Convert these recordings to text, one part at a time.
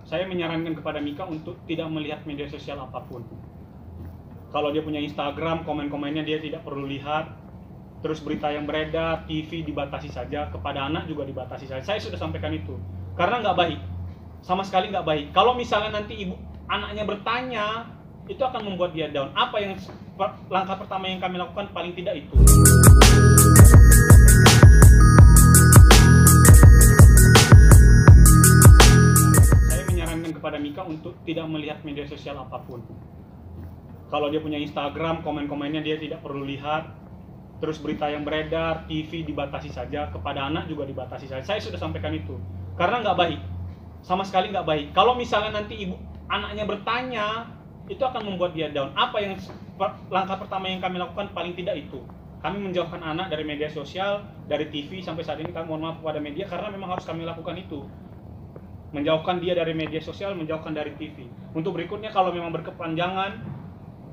Saya menyarankan kepada Mika untuk tidak melihat media sosial apapun. Kalau dia punya Instagram, komen-komennya dia tidak perlu lihat. Terus berita yang beredar, TV dibatasi saja, kepada anak juga dibatasi saja. Saya sudah sampaikan itu. Karena nggak baik. Sama sekali nggak baik. Kalau misalnya nanti anaknya bertanya, itu akan membuat dia down. Apa yang langkah pertama yang kami lakukan paling tidak itu. Kepada Mika untuk tidak melihat media sosial apapun. Kalau dia punya Instagram, komen-komennya dia tidak perlu lihat. Terus berita yang beredar, TV dibatasi saja, kepada anak juga dibatasi saja. Saya sudah sampaikan itu. Karena nggak baik. Sama sekali nggak baik. Kalau misalnya nanti anaknya bertanya, itu akan membuat dia down. Apa yang langkah pertama yang kami lakukan paling tidak itu. Kami menjauhkan anak dari media sosial, dari TV. Sampai saat ini kami mohon maaf kepada media karena memang harus kami lakukan itu. Menjauhkan dia dari media sosial, menjauhkan dari TV. Untuk berikutnya kalau memang berkepanjangan,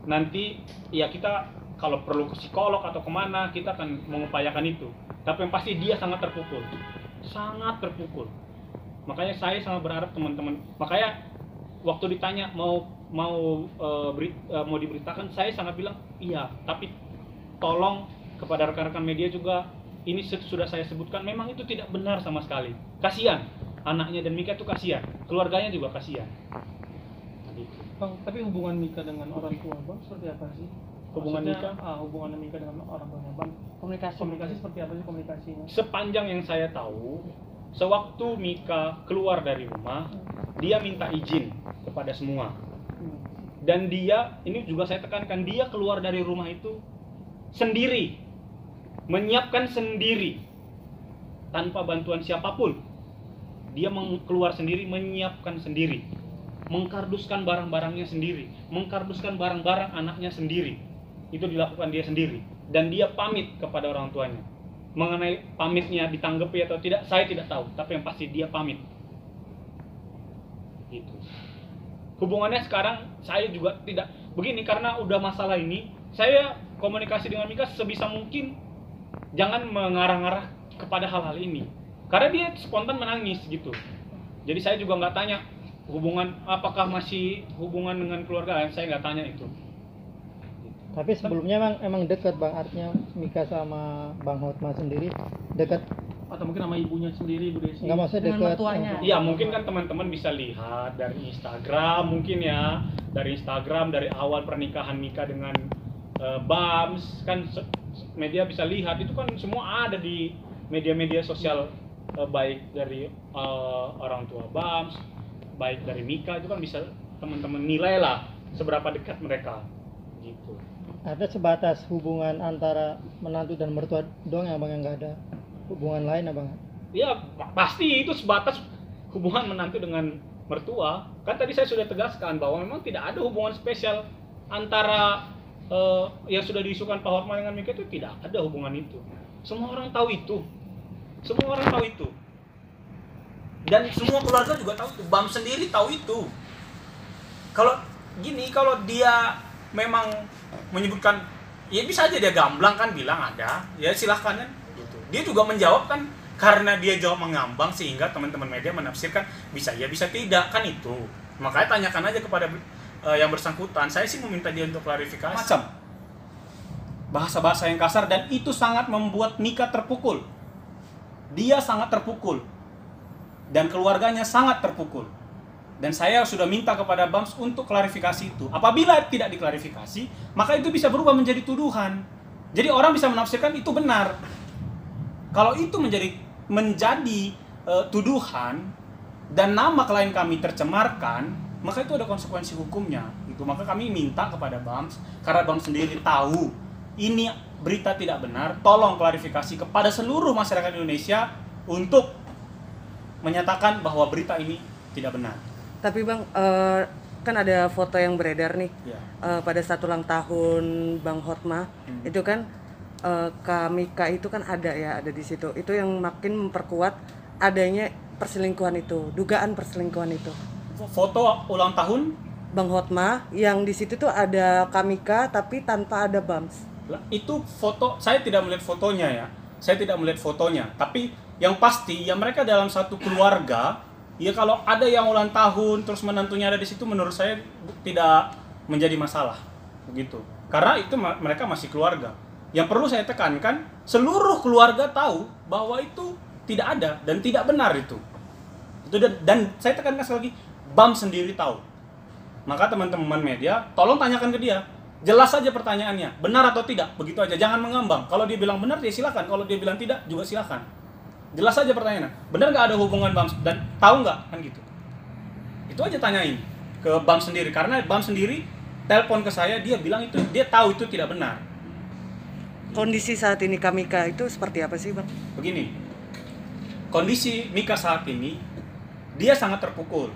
nanti ya kita kalau perlu ke psikolog atau kemana, kita akan mengupayakan itu. Tapi yang pasti dia sangat terpukul. Sangat terpukul. Makanya saya sangat berharap teman-teman, makanya waktu ditanya mau diberitakan, saya sangat bilang iya, tapi tolong kepada rekan-rekan media juga, ini sudah saya sebutkan, memang itu tidak benar sama sekali. Kasihan anaknya dan Mika itu kasihan, keluarganya juga kasihan. Bang, tapi hubungan Mika dengan orang tua Bang seperti apa sih? Hubungan Mika dengan orang tuanya Bang, komunikasi seperti apa sih komunikasinya? Sepanjang yang saya tahu, sewaktu Mika keluar dari rumah, dia minta izin kepada semua. Dan dia, ini juga saya tekankan, dia keluar dari rumah itu sendiri, menyiapkan sendiri, tanpa bantuan siapapun. Dia keluar sendiri, menyiapkan sendiri, mengkarduskan barang-barangnya sendiri, mengkarduskan barang-barang anaknya sendiri. Itu dilakukan dia sendiri. Dan dia pamit kepada orang tuanya. Mengenai pamitnya ditanggapi atau tidak, saya tidak tahu. Tapi yang pasti dia pamit. Gitu. Hubungannya sekarang saya juga tidak begini, karena udah masalah ini, saya komunikasi dengan Mika sebisa mungkin jangan mengarah-arah kepada hal-hal ini. Karena dia spontan menangis gitu. Jadi saya juga nggak tanya hubungan, apakah masih hubungan dengan keluarga, saya nggak tanya itu. Tapi sebelumnya emang dekat Bang, artinya Mika sama Bang Hotma sendiri dekat, atau mungkin sama ibunya sendiri, Bu Desi? nggak maksudnya dekat. Iya, mungkin kan teman-teman bisa lihat dari Instagram, mungkin ya dari Instagram, dari awal pernikahan Mika dengan Bams, kan media bisa lihat, itu kan semua ada di media-media sosial, baik dari orang tua Bams, baik dari Mika, itu kan bisa teman-teman nilai lah seberapa dekat mereka gitu. Ada sebatas hubungan antara menantu dan mertua doang ya Bang, yang nggak ada hubungan lain Abang? Ya pasti itu sebatas hubungan menantu dengan mertua. Kan tadi saya sudah tegaskan bahwa memang tidak ada hubungan spesial antara yang sudah diisukan Pak Hotma dengan Mika, itu tidak ada hubungan itu. Semua orang tahu itu. Semua orang tahu itu. Dan semua keluarga juga tahu itu. Bam sendiri tahu itu. Kalau gini, kalau dia memang menyebutkan, ya bisa aja dia gamblang kan bilang ada, ya silahkan kan gitu. Dia juga menjawab kan, karena dia jawab mengambang sehingga teman-teman media menafsirkan bisa ya bisa tidak kan itu. Makanya tanyakan aja kepada yang bersangkutan. Saya sih meminta dia untuk klarifikasi. Macam bahasa-bahasa yang kasar, dan itu sangat membuat Mika terpukul. Dia sangat terpukul dan keluarganya sangat terpukul. Dan saya sudah minta kepada Bams untuk klarifikasi itu. Apabila tidak diklarifikasi, maka itu bisa berubah menjadi tuduhan. Jadi orang bisa menafsirkan itu benar. Kalau itu menjadi tuduhan dan nama klien kami tercemarkan, maka itu ada konsekuensi hukumnya. Itu maka kami minta kepada Bams, karena Bams sendiri tahu ini berita tidak benar, tolong klarifikasi kepada seluruh masyarakat Indonesia untuk menyatakan bahwa berita ini tidak benar. Tapi Bang, kan ada foto yang beredar nih Ya. Pada saat ulang tahun Bang Hotma, itu kan Kak Mika itu kan ada di situ. Itu yang makin memperkuat adanya perselingkuhan itu, dugaan perselingkuhan itu. Foto ulang tahun Bang Hotma yang di situ tuh ada Kak Mika tapi tanpa ada Bams. Itu foto, saya tidak melihat fotonya ya. Saya tidak melihat fotonya, tapi yang pasti ya mereka dalam satu keluarga Ya kalau ada yang ulang tahun terus menantunya ada di situ, menurut saya tidak menjadi masalah begitu. Karena itu mereka masih keluarga. Yang perlu saya tekankan, seluruh keluarga tahu bahwa itu tidak ada dan tidak benar itu. Dan saya tekankan sekali lagi, BAM sendiri tahu. Maka teman-teman media, tolong tanyakan ke dia. Jelas saja pertanyaannya, benar atau tidak, begitu aja. Jangan mengambang. Kalau dia bilang benar, ya silakan. Kalau dia bilang tidak, juga silakan. Jelas saja pertanyaannya. Benar nggak ada hubungan BAM dan tahu nggak kan gitu. Itu aja tanyain ke BAM sendiri. Karena BAM sendiri telepon ke saya, dia bilang itu, dia tahu itu tidak benar. Kondisi saat ini Kak Mika itu seperti apa sih, Bang? Begini, kondisi Mika saat ini, dia sangat terpukul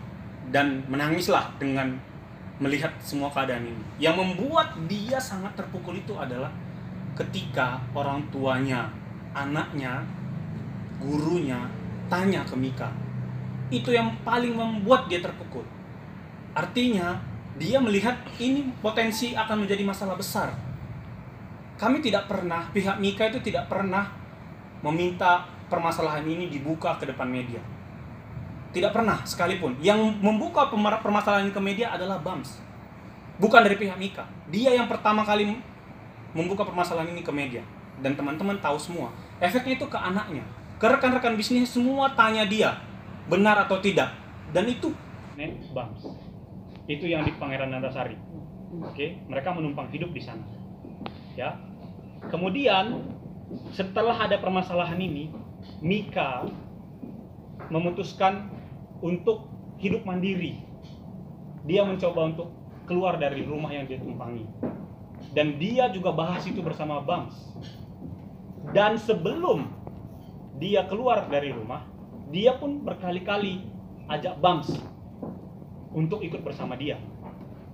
dan menangislah dengan melihat semua keadaan ini. Yang membuat dia sangat terpukul itu adalah ketika orang tuanya, anaknya, gurunya tanya ke Mika. Itu yang paling membuat dia terpukul. Artinya, dia melihat ini potensi akan menjadi masalah besar. Kami tidak pernah, pihak Mika itu tidak pernah meminta permasalahan ini dibuka ke depan media. Tidak pernah sekalipun. Yang membuka permasalahan ke media adalah BAMS. Bukan dari pihak Mika. Dia yang pertama kali membuka permasalahan ini ke media. Dan teman-teman tahu semua. Efeknya itu ke anaknya. Ke rekan-rekan bisnis semua tanya dia. Benar atau tidak. Dan itu BAMS. Itu yang di Pangeran Antasari. Oke, mereka menumpang hidup di sana. Ya. Kemudian setelah ada permasalahan ini, Mika memutuskan untuk hidup mandiri. Dia mencoba untuk keluar dari rumah yang dia tumpangi. Dan dia juga bahas itu bersama BAMS. Dan sebelum dia keluar dari rumah, dia pun berkali-kali ajak BAMS untuk ikut bersama dia.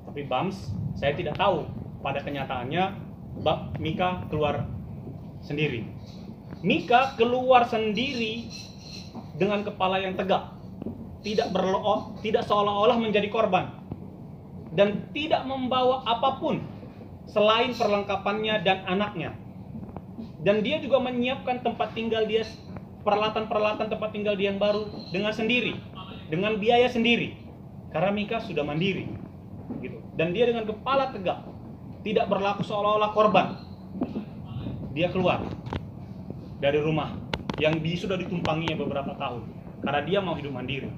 Tapi BAMS, saya tidak tahu pada kenyataannya Mika keluar sendiri. Mika keluar sendiri dengan kepala yang tegak, tidak seolah-olah menjadi korban, dan tidak membawa apapun selain perlengkapannya dan anaknya. Dan dia juga menyiapkan tempat tinggal dia, peralatan-peralatan tempat tinggal dia yang baru dengan sendiri, dengan biaya sendiri, karena Mika sudah mandiri, gitu. Dan dia dengan kepala tegak, tidak berlaku seolah-olah korban. Dia keluar dari rumah yang sudah ditumpanginya beberapa tahun karena dia mau hidup mandiri.